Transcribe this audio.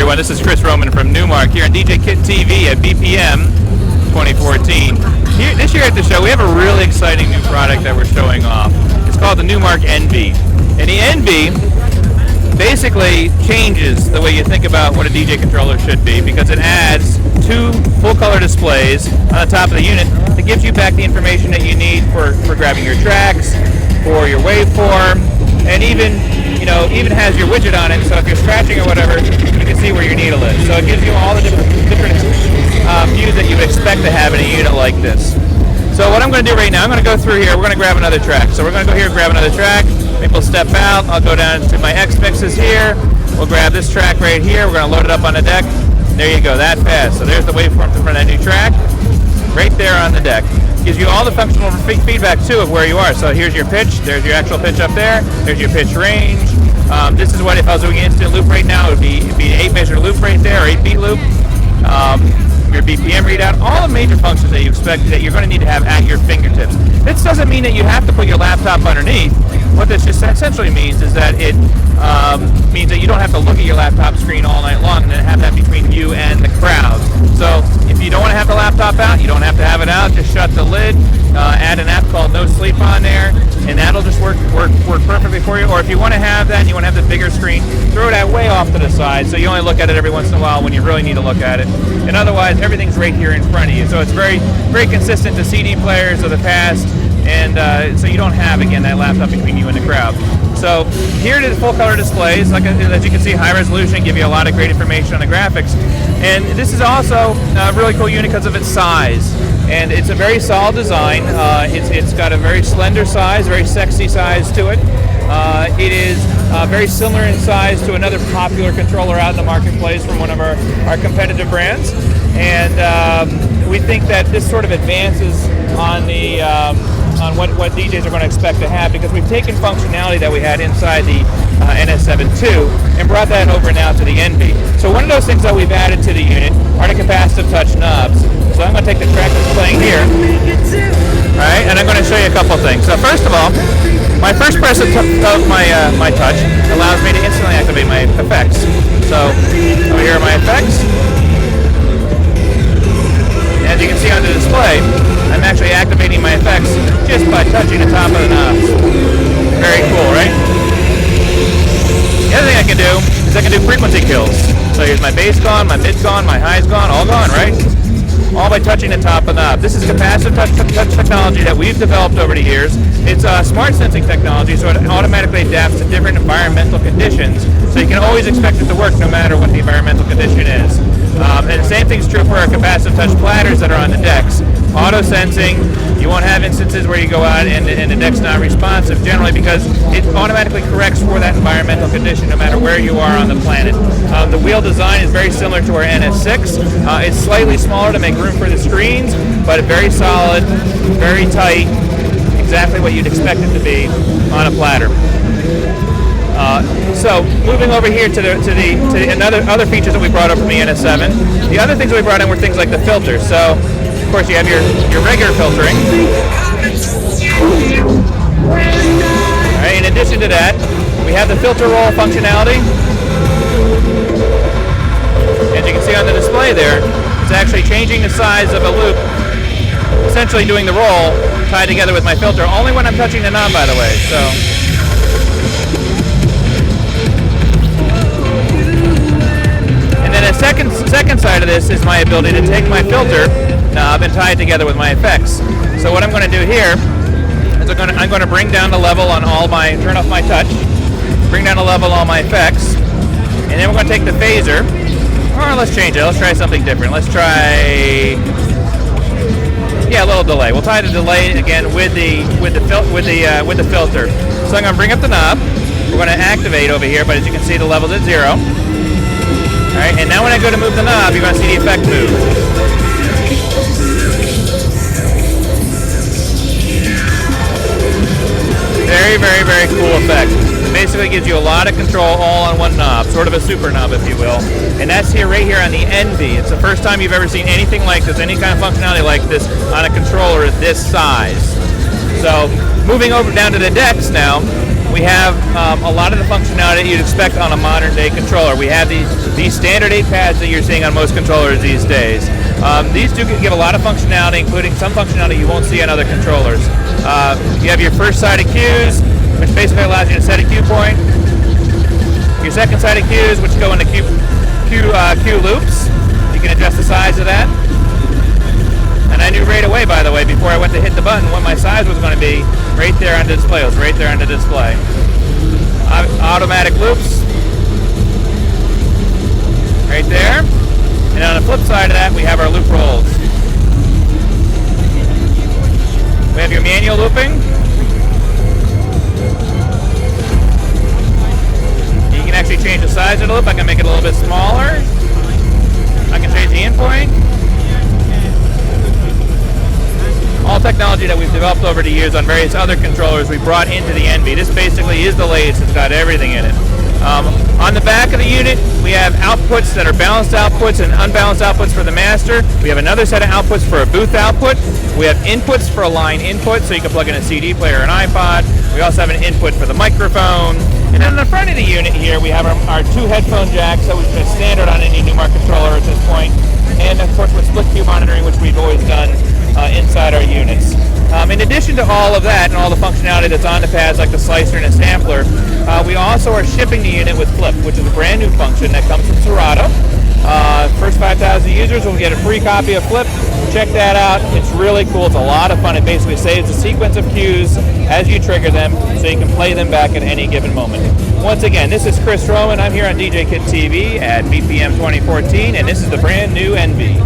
everyone, this is Chris Roman from Numark here on DJ Kit TV at BPM 2014. This year at the show we have a really exciting new product that we're showing off. It's called the Numark NV. And the NV basically changes the way you think about what a DJ controller should be, because it adds two full color displays on the top of the unit that gives you back the information that you need for grabbing your tracks, for your waveform, and even has your widget on it, so if you're scratching or whatever, you can see where your needle is. So it gives you all the different views that you would expect to have in a unit like this. So what I'm going to do right now, I'm going to go through here, we're going to grab another track. So we're going to go here and grab another track, maybe we'll step out, I'll go down to my X mixes here, we'll grab this track right here, we're going to load it up on the deck. There you go, that fast. So there's the waveform in front of that new track, right there on the deck. Gives you all the functional feedback too of where you are. So here's your pitch, there's your actual pitch up there, there's your pitch range. This is what, if I was doing an instant loop right now, it would be an 8-measure loop right there, or 8-beat loop. Your BPM readout, all the major functions that you expect that you're going to need to have at your fingertips. This doesn't mean that you have to put your laptop underneath. What this just essentially means is that it means that you don't have to look at your laptop screen all night long and then have that between you and the crowd. So if you don't want to have the laptop out, you don't have to have it out, just shut the lid, add an app called No Sleep on there, and that'll just work perfectly for you. Or if you want to have that and you want to have the bigger screen, throw that way off to the side so you only look at it every once in a while when you really need to look at it. And otherwise, everything's right here in front of you. So it's very, very consistent to CD players of the past, and so you don't have, again, that laptop between you and the crowd. So here it is, full color displays. Like, as you can see, high resolution, give you a lot of great information on the graphics. And this is also a really cool unit because of its size. And it's a very solid design. It's got a very slender size, very sexy size to it. It is very similar in size to another popular controller out in the marketplace from one of our competitive brands. And we think that this sort of advances on the on what DJs are going to expect to have, because we've taken functionality that we had inside the NS7 II and brought that over now to the NV. So one of those things that we've added to the unit are the capacitive touch knobs. So I'm going to take the track that's playing here, right, and I'm going to show you a couple things. So first of all, my first press of my touch allows me to instantly activate my effects. So over here are my effects. As you can see on the display, I'm actually activating my effects just by touching the top of the knobs. Very cool, right? The other thing I can do is I can do frequency kills. So here's my bass gone, my mid's gone, my high's gone, all gone, right? All by touching the top of the knob. This is capacitive touch technology that we've developed over the years. It's smart sensing technology, so it automatically adapts to different environmental conditions. So you can always expect it to work no matter what the environmental condition is. And the same thing's true for our capacitive touch platters that are on the decks. Auto sensing, you won't have instances where you go out and the deck's not responsive, generally because it automatically corrects for that environmental condition no matter where you are on the planet. The wheel design is very similar to our NS6. It's slightly smaller to make room for the screens, but very solid, very tight, exactly what you'd expect it to be on a platter. So moving over here to other features that we brought up from the NS7. The other things that we brought in were things like the filters. So of course you have your regular filtering. All right, in addition to that, we have the filter roll functionality. As you can see on the display there, it's actually changing the size of a loop, essentially doing the roll tied together with my filter, only when I'm touching the knob, by the way. So. The second side of this is my ability to take my filter knob and tie it together with my effects. So what I'm going to do here is I'm going to bring down the level on turn off my touch, bring down the level on all my effects, and then we're going to take the phaser, or let's change it. Let's try something different. Let's try, a little delay. We'll tie the delay again with the filter. So I'm going to bring up the knob. We're going to activate over here, but as you can see, the level's at 0. All right, and now when I go to move the knob, you're going to see the effect move. Very, very, very cool effect. It basically gives you a lot of control all on one knob, sort of a super knob, if you will. And that's right here on the NV. It's the first time you've ever seen anything like this, any kind of functionality like this on a controller this size. So moving over down to the decks now, We have a lot of the functionality you'd expect on a modern day controller. We have these standard 8 pads that you're seeing on most controllers these days. These do give a lot of functionality, including some functionality you won't see on other controllers. You have your first sided cues, which basically allows you to set a cue point. Your second sided cues, which go into cue loops. You can adjust the size of that. And I knew right away, by the way, before I went to hit the button, what my size was going to be right there on display. It was right there on the display. Automatic loops. Right there. And on the flip side of that, we have our loop rolls. We have your manual looping. You can actually change the size of the loop. I can make it a little bit smaller. I can change the endpoint. All technology that we've developed over the years on various other controllers we brought into the NV. This basically is the latest. It's got everything in it. On the back of the unit, we have outputs that are balanced outputs and unbalanced outputs for the master. We have another set of outputs for a booth output. We have inputs for a line input, so you can plug in a CD player or an iPod. We also have an input for the microphone. And then on the front of the unit here, we have our 2 headphone jacks that we've been standard on any Numark controller at this point. And of course with split cue monitoring, which we've always done inside our units. In addition to all of that and all the functionality that's on the pads like the slicer and the sampler, we also are shipping the unit with Flip, which is a brand new function that comes from Serato. First 5,000 users will get a free copy of Flip. Check that out. It's really cool. It's a lot of fun. It basically saves a sequence of cues as you trigger them so you can play them back at any given moment. Once again, this is Chris Roman. I'm here on DJ Kit TV at BPM 2014, and this is the brand new NV.